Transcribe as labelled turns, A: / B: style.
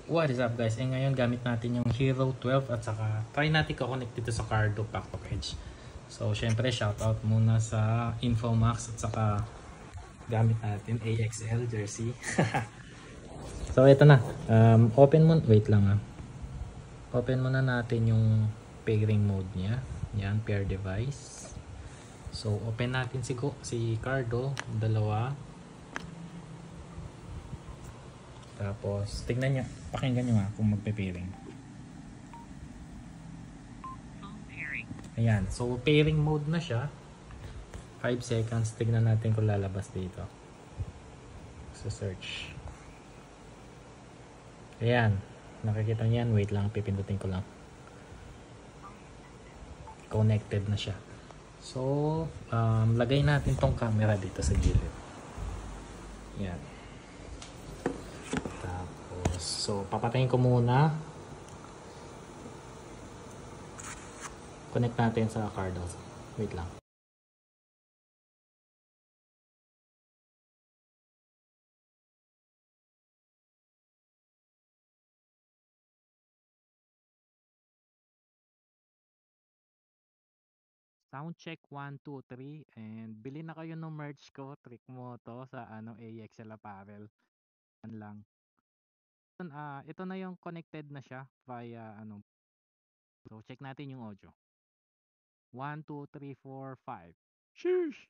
A: What is up guys? Ngayon gamit natin yung Hero 12 at saka try natin ko-connect dito sa Cardo Pactok Edge. So syempre shoutout muna sa Infomax at saka gamit natin AXL jersey. So ito na. Open mo, wait lang Open muna natin yung pairing mode niya. Yan, pair device. So open natin si Cardo, dalawa. Tapos tignan nyo, pakinggan nyo kung magpe-pairing. Ayan, so pairing mode na siya. 5 seconds, tignan natin kung lalabas dito sa search. Ayan, nakikita niyan, wait lang, pipindutin ko lang. Connected na siya. So lagay natin tong camera dito sa gilid. Ayan. Tapos so papatayin ko muna, connect natin sa Cardo. Wait lang. Sound check 1, 2, 3 and bili na kayo ng merch ko, trick mo to sa AXL Apparel. Yan lang. Ito na yung connected na siya via So check natin yung audio. 1, 2, 3, 4, 5. Sheesh!